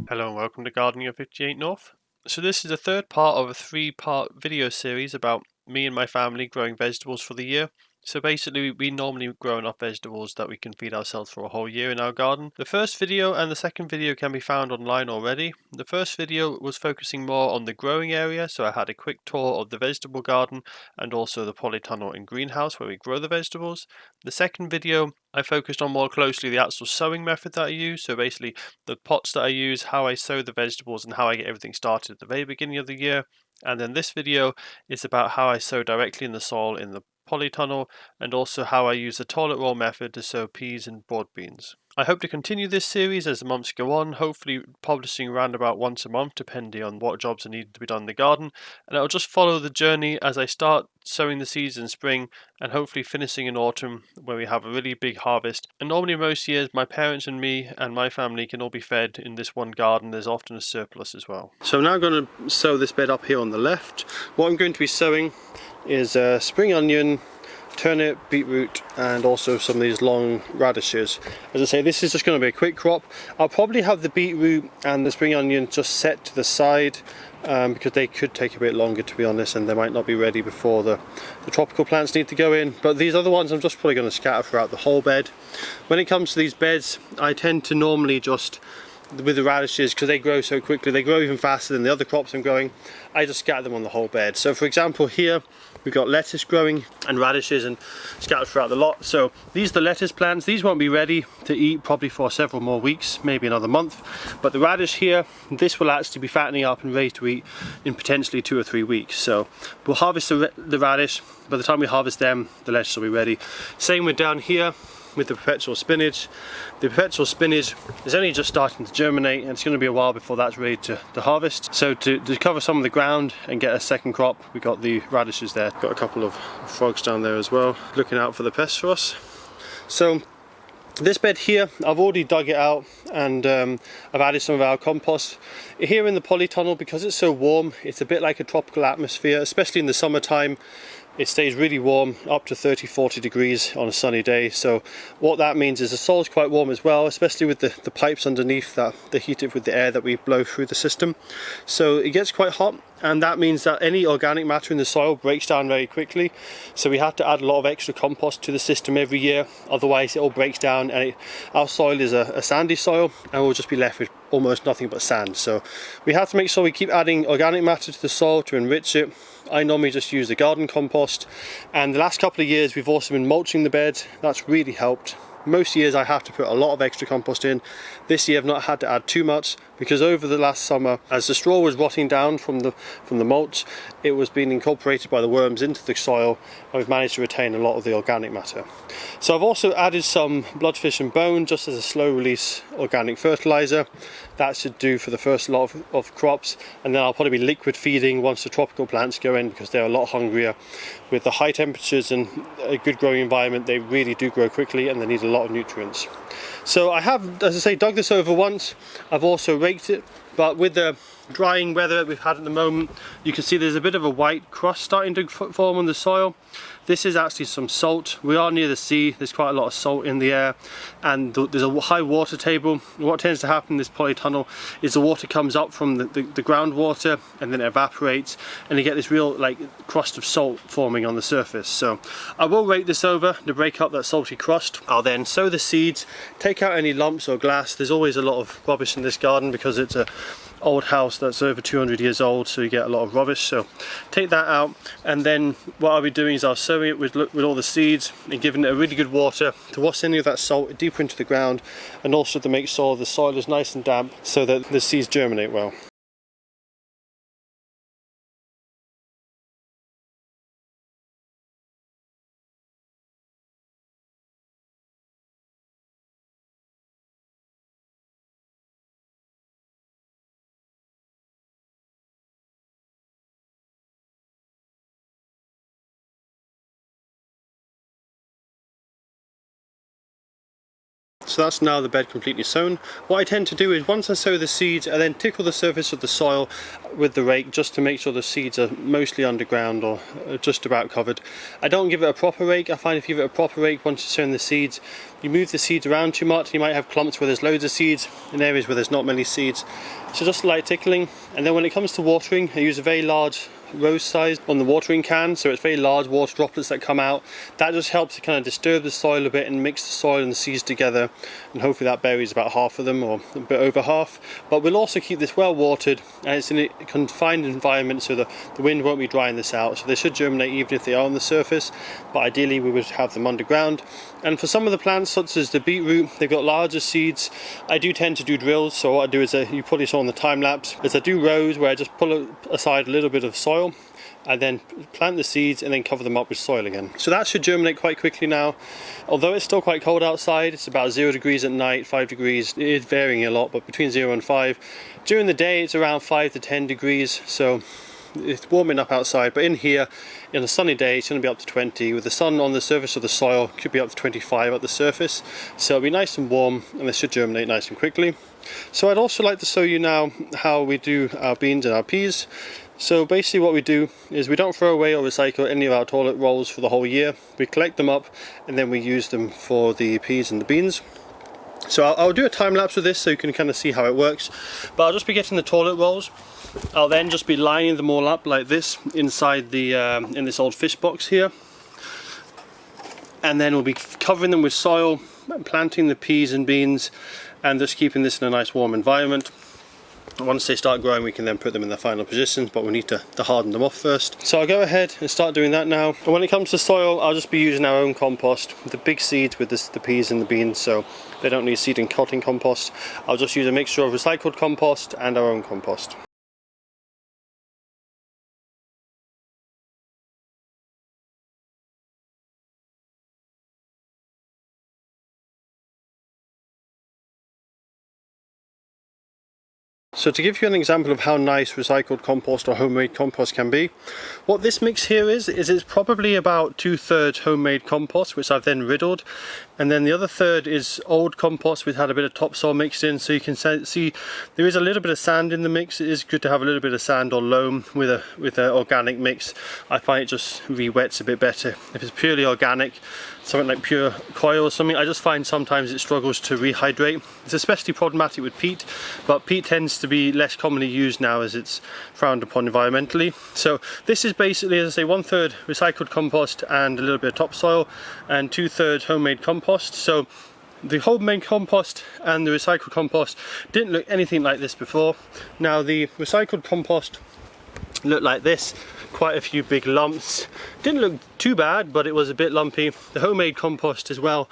Hello and welcome to Gardening of 58 North. So this is the third part of a three-part video series about me and my family growing vegetables for the year. So basically we normally grow enough vegetables that we can feed ourselves for a whole year in our garden. The first video and the second video can be found online already. The first video was focusing more on the growing area, so I had a quick tour of the vegetable garden and also the polytunnel and greenhouse where we grow the vegetables. The second video I focused on more closely the actual sowing method that I use, so basically the pots that I use, how I sow the vegetables and how I get everything started at the very beginning of the year. And then this video is about how I sow directly in the soil in the polytunnel and also how I use the toilet roll method to sow peas and broad beans. I hope to continue this series as the months go on, hopefully publishing around about once a month depending on what jobs are needed to be done in the garden, and I'll just follow the journey as I start sowing the seeds in spring and hopefully finishing in autumn where we have a really big harvest. And normally most years my parents and me and my family can all be fed in this one garden. There's often a surplus as well. So I'm now going to sow this bed up here on the left. What I'm going to be sowing is spring onion, turnip, beetroot, and also some of these long radishes. As I say, this is just going to be a quick crop. I'll probably have the beetroot and the spring onion just set to the side because they could take a bit longer, to be honest, and they might not be ready before the tropical plants need to go in. But these other ones I'm just probably going to scatter throughout the whole bed. When it comes to these beds, I tend to normally just, with the radishes, because they grow so quickly, they grow even faster than the other crops I'm growing, I just scatter them on the whole bed. So for example here we've got lettuce growing and radishes and scattered throughout the lot. So these are the lettuce plants. These won't be ready to eat probably for several more weeks, maybe another month. But the radish here, this will actually be fattening up and ready to eat in potentially 2 or 3 weeks. So we'll harvest the radish. By the time we harvest them, the lettuce will be ready. Same with down here with the perpetual spinach. The perpetual spinach is only just starting to germinate and it's going to be a while before that's ready to harvest. So to cover some of the ground and get a second crop, we got the radishes there. Got a couple of frogs down there as well, looking out for the pests for us. So this bed here, I've already dug it out and I've added some of our compost. Here in the polytunnel, because it's so warm, it's a bit like a tropical atmosphere, especially in the summertime. It stays really warm, up to 30-40 degrees on a sunny day. So what that means is the soil's quite warm as well, especially with the pipes underneath that they heat it with the air that we blow through the system. So it gets quite hot, and that means that any organic matter in the soil breaks down very quickly. So we have to add a lot of extra compost to the system every year, otherwise it all breaks down and our soil is a sandy soil and we'll just be left with almost nothing but sand. So we have to make sure we keep adding organic matter to the soil to enrich it. I normally just use the garden compost, and the last couple of years we've also been mulching the bed. That's really helped. Most years I have to put a lot of extra compost in. This year I've not had to add too much because over the last summer, as the straw was rotting down from the mulch, it was being incorporated by the worms into the soil, and we've managed to retain a lot of the organic matter. So I've also added some bloodfish and bone just as a slow release organic fertilizer. That should do for the first lot of crops, and then I'll probably be liquid feeding once the tropical plants go in because they're a lot hungrier. With the high temperatures and a good growing environment, they really do grow quickly and they need a lot of nutrients. So I have, as I say, dug this over once. I've also raked it, but with the drying weather that we've had at the moment, you can see there's a bit of a white crust starting to form on the soil. This is actually some salt. We are near the sea, there's quite a lot of salt in the air, and there's a high water table. What tends to happen in this polytunnel is the water comes up from the groundwater and then it evaporates, and you get this real crust of salt forming on the surface. So I will rake this over to break up that salty crust. I'll then sow the seeds, take out any lumps or glass. There's always a lot of rubbish in this garden because it's a old house that's over 200 years old, so you get a lot of rubbish. So take that out, and then what I'll be doing is I'll sow it with all the seeds and giving it a really good water to wash any of that salt deeper into the ground, and also to make sure the soil is nice and damp so that the seeds germinate well. So that's now the bed completely sown. What I tend to do is once I sow the seeds, I then tickle the surface of the soil with the rake just to make sure the seeds are mostly underground or just about covered. I don't give it a proper rake. I find if you give it a proper rake once you're sowing the seeds, you move the seeds around too much. You might have clumps where there's loads of seeds in areas where there's not many seeds. So just light tickling. And then when it comes to watering, I use a very large rose size on the watering can, so it's very large water droplets that come out. That just helps to kind of disturb the soil a bit and mix the soil and the seeds together, and hopefully that buries about half of them or a bit over half. But we'll also keep this well watered, and it's in a confined environment so the wind won't be drying this out, so they should germinate even if they are on the surface, but ideally we would have them underground. And for some of the plants, such as the beetroot, they've got larger seeds. I do tend to do drills, so what I do is you probably saw on the time lapse, is I do rows where I just pull aside a little bit of soil and then plant the seeds and then cover them up with soil again. So that should germinate quite quickly now. Although it's still quite cold outside, it's about 0 degrees at night, 5 degrees. It is varying a lot, but between 0 and 5. During the day it's around 5 to 10 degrees, so it's warming up outside, but in here, in a sunny day, it's going to be up to 20. With the sun on the surface of the soil, it could be up to 25 at the surface. So it'll be nice and warm, and they should germinate nice and quickly. So I'd also like to show you now how we do our beans and our peas. So basically what we do is we don't throw away or recycle any of our toilet rolls for the whole year. We collect them up and then we use them for the peas and the beans. So I'll do a time lapse with this so you can kind of see how it works. But I'll just be getting the toilet rolls. I'll then just be lining them all up like this inside the in this old fish box here, and then we'll be covering them with soil, planting the peas and beans, and just keeping this in a nice warm environment. Once they start growing, we can then put them in their final positions, but we need to harden them off first. So I'll go ahead and start doing that now. And when it comes to soil, I'll just be using our own compost, the big seeds with the peas and the beans, so they don't need seed and cutting compost. I'll just use a mixture of recycled compost and our own compost. So to give you an example of how nice recycled compost or homemade compost can be, what this mix here is it's probably about 2/3 homemade compost, which I've then riddled, and then the other third is old compost which had a bit of topsoil mixed in. So you can see there is a little bit of sand in the mix. It is good to have a little bit of sand or loam with an organic mix. I find it just re-wets a bit better. If it's purely organic, something like pure coil or something, I just find sometimes it struggles to rehydrate. It's especially problematic with peat, but peat tends to be less commonly used now as it's frowned upon environmentally. So this is basically, as I say, 1/3 recycled compost and a little bit of topsoil, and 2/3 homemade compost. So the homemade compost and the recycled compost didn't look anything like this before. Now the recycled compost looked like this, quite a few big lumps. Didn't look too bad, but it was a bit lumpy. The homemade compost as well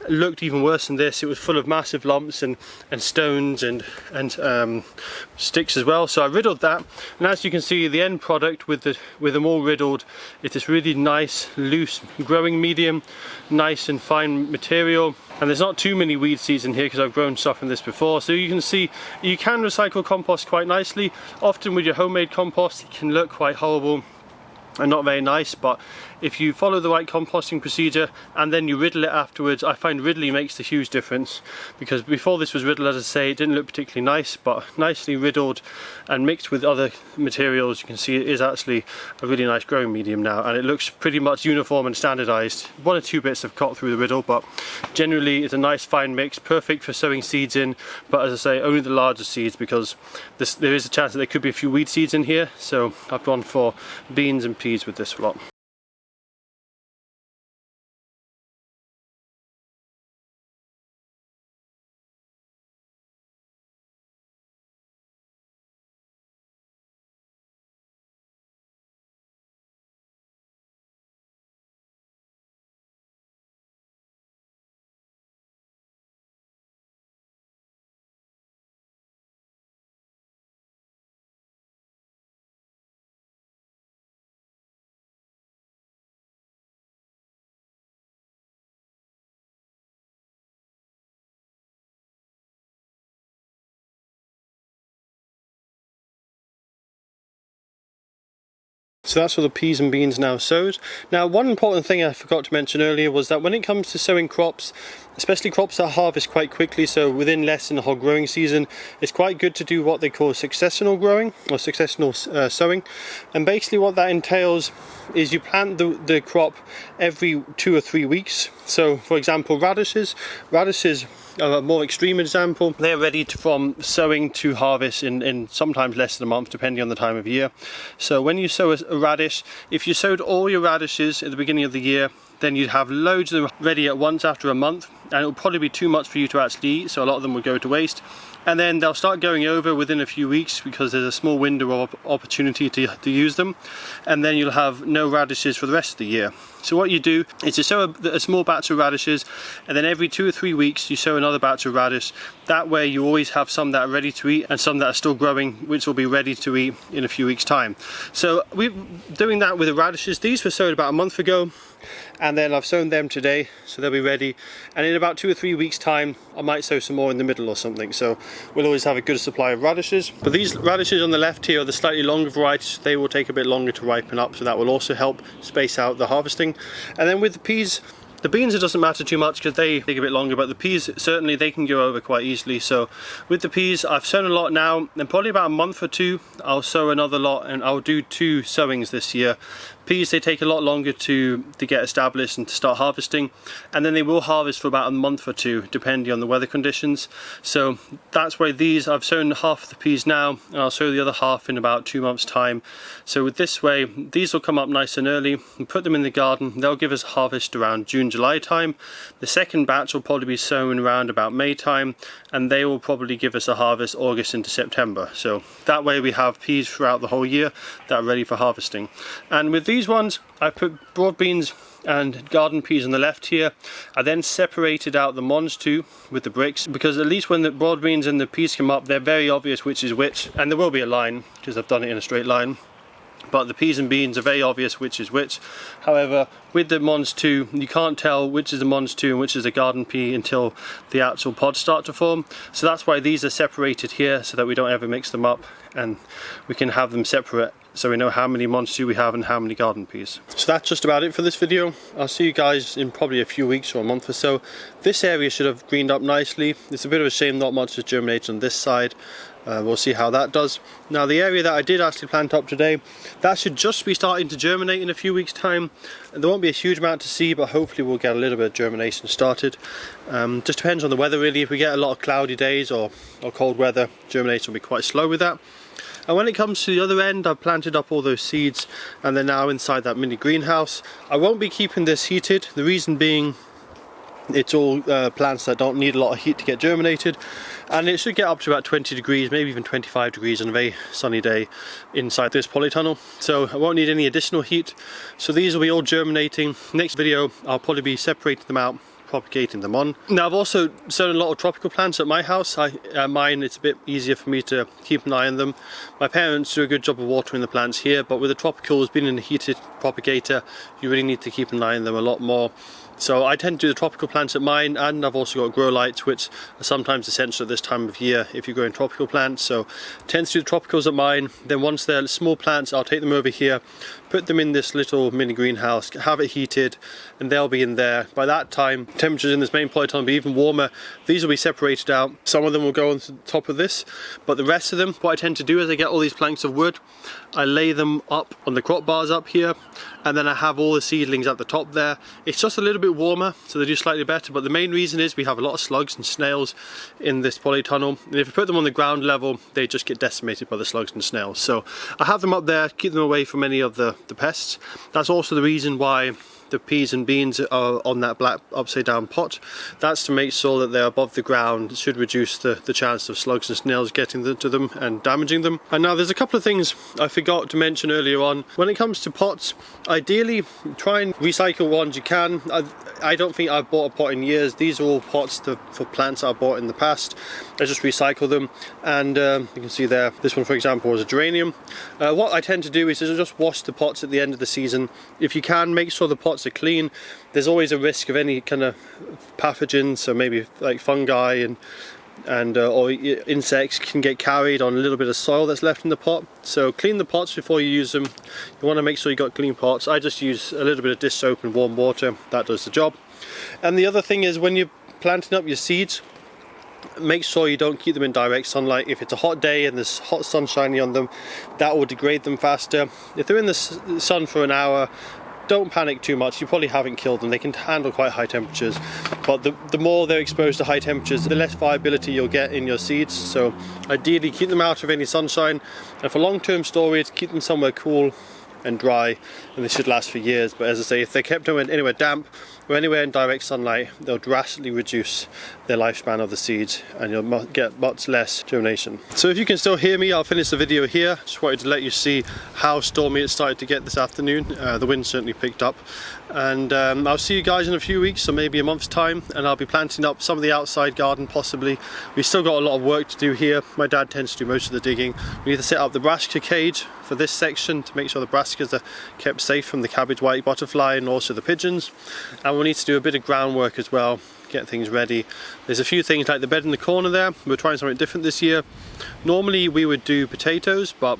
looked even worse than this. It was full of massive lumps and stones and sticks as well. So I riddled that, and as you can see, the end product with them all riddled is this really nice loose growing medium, nice and fine material. And there's not too many weed seeds in here because I've grown stuff in this before. So you can see you can recycle compost quite nicely. Often with your homemade compost it can look quite horrible and not very nice, but if you follow the right composting procedure and then you riddle it afterwards, I find riddling makes a huge difference, because before this was riddled, as I say, it didn't look particularly nice, but nicely riddled and mixed with other materials, you can see it is actually a really nice growing medium now, and it looks pretty much uniform and standardized. One or two bits have cut through the riddle, but generally it's a nice fine mix, perfect for sowing seeds in, but as I say, only the larger seeds, because there is a chance that there could be a few weed seeds in here. So I've gone for beans and peas with this lot. So that's all the peas and beans now sowed. Now, one important thing I forgot to mention earlier was that when it comes to sowing crops, especially crops that harvest quite quickly, so within less than the whole growing season, it's quite good to do what they call successional growing or successional sowing. And basically what that entails is you plant the crop every 2 or 3 weeks. So for example, radishes are a more extreme example. They're ready from sowing to harvest in sometimes less than a month, depending on the time of year. So when you sow a radish, if you sowed all your radishes at the beginning of the year, then you'd have loads of them ready at once after a month, and it would probably be too much for you to actually eat, so a lot of them would go to waste. And then they'll start going over within a few weeks because there's a small window of opportunity to use them, and then you'll have no radishes for the rest of the year. So what you do is you sow a small batch of radishes, and then every 2 or 3 weeks you sow another batch of radish. That way you always have some that are ready to eat and some that are still growing, which will be ready to eat in a few weeks time. So we're doing that with the radishes. These were sowed about a month ago, and then I've sown them today, so they'll be ready. And in about 2 or 3 weeks time I might sow some more in the middle or something, so we'll always have a good supply of radishes. But these radishes on the left here are the slightly longer varieties. They will take a bit longer to ripen up, so that will also help space out the harvesting. And then with the peas, the beans, it doesn't matter too much because they take a bit longer, but the peas, certainly they can go over quite easily. So with the peas, I've sown a lot now, and probably about a month or two I'll sow another lot, and I'll do 2 sowings this year. Peas, they take a lot longer to get established and to start harvesting, and then they will harvest for about a month or 2 depending on the weather conditions. So that's why these, I've sown half of the peas now, and I'll sow the other half in about 2 months time. So with this way, these will come up nice and early and put them in the garden. They'll give us harvest around June, July time. The second batch will probably be sown around about May time, and they will probably give us a harvest August into September. So that way we have peas throughout the whole year that are ready for harvesting. And with these ones, I put broad beans and garden peas on the left here. I then separated out the Mons 2 with the bricks, because at least when the broad beans and the peas come up, they're very obvious which is which, and there will be a line because I've done it in a straight line. But the peas and beans are very obvious which is which. However, with the Mons 2, you can't tell which is the Mons 2 and which is the garden pea until the actual pods start to form. So that's why these are separated here, so that we don't ever mix them up, and we can have them separate so we know how many Mons 2 we have and how many garden peas. So that's just about it for this video. I'll see you guys in probably a few weeks or a month or so. This area should have greened up nicely. It's a bit of a shame not much has germinated on this side. We'll see how that does. Now the area that I did actually plant up today, that should just be starting to germinate in a few weeks time. There won't be a huge amount to see, but hopefully we'll get a little bit of germination started. Just depends on the weather really. If we get a lot of cloudy days or cold weather, germination will be quite slow with that. And when it comes to the other end, I've planted up all those seeds and they're now inside that mini greenhouse. I won't be keeping this heated, the reason being it's all plants that don't need a lot of heat to get germinated, and it should get up to about 20 degrees, maybe even 25 degrees on a very sunny day inside this polytunnel, so I won't need any additional heat. So these will be all germinating. Next video I'll probably be separating them out, propagating them on. Now I've also sown a lot of tropical plants at my house. Mine, it's a bit easier for me to keep an eye on them. My parents do a good job of watering the plants here, but with the tropicals being in a heated propagator, you really need to keep an eye on them a lot more. So I tend to do the tropical plants at mine, and I've also got grow lights, which are sometimes essential at this time of year if you're growing tropical plants. So I tend to do the tropicals at mine. Then once they're small plants, I'll take them over here, put them in this little mini greenhouse, have it heated, and they'll be in there. By that time, temperatures in this main polytunnel will be even warmer. These will be separated out. Some of them will go on the top of this, but the rest of them, what I tend to do is I get all these planks of wood, I lay them up on the crop bars up here, and then I have all the seedlings at the top there. It's just a little bit warmer, so they do slightly better, but the main reason is we have a lot of slugs and snails in this polytunnel, and if you put them on the ground level, they just get decimated by the slugs and snails. So I have them up there, keep them away from any of the pests. That's also the reason why the peas and beans are on that black upside down pot. That's to make sure that they're above the ground. It should reduce the chance of slugs and snails getting to them and damaging them. And now there's a couple of things I forgot to mention earlier on. When it comes to pots, ideally try and recycle ones you can. I don't think I've bought a pot in years. These are all pots for plants I bought in the past. I just recycle them, and you can see there, this one for example was a geranium. What I tend to do is just wash the pots at the end of the season. If you can, make sure the pots are clean. There's always a risk of any kind of pathogens, so maybe like fungi and or insects can get carried on a little bit of soil that's left in the pot. So clean the pots before you use them. You want to make sure you got clean pots. I just use a little bit of dish soap and warm water. That does the job. And the other thing is, when you're planting up your seeds, make sure you don't keep them in direct sunlight. If it's a hot day and there's hot sun shining on them, that will degrade them faster. If they're in the sun for an hour, don't panic too much. You probably haven't killed them. They can handle quite high temperatures, but the more they're exposed to high temperatures, the less viability you'll get in your seeds. So ideally keep them out of any sunshine, and for long-term storage, keep them somewhere cool and dry, and they should last for years. But as I say, if they're kept anywhere damp or anywhere in direct sunlight, they'll drastically reduce their lifespan of the seeds, and you'll get much less germination. So if you can still hear me, I'll finish the video here. Just wanted to let you see how stormy it started to get this afternoon. The wind certainly picked up, and I'll see you guys in a few weeks, or maybe a month's time, and I'll be planting up some of the outside garden possibly. We've still got a lot of work to do here. My dad tends to do most of the digging. We need to set up the brassica cage for this section to make sure the brassicas are kept safe from the cabbage white butterfly and also the pigeons. And we'll need to do a bit of groundwork as well, get things ready. There's a few things like the bed in the corner there. We're trying something different this year. Normally we would do potatoes, but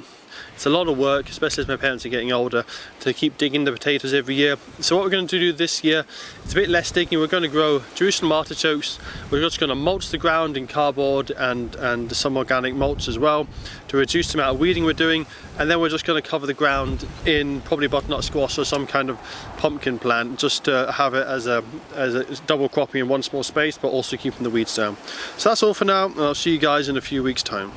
it's a lot of work, especially as my parents are getting older, to keep digging the potatoes every year. So what we're going to do this year, it's a bit less digging. We're going to grow Jerusalem artichokes. We're just going to mulch the ground in cardboard and some organic mulch as well to reduce the amount of weeding we're doing. And then we're just going to cover the ground in probably butternut squash or some kind of pumpkin plant, just to have it as a double cropping in one small space, but also keeping the weeds down. So that's all for now, and I'll see you guys in a few weeks' time.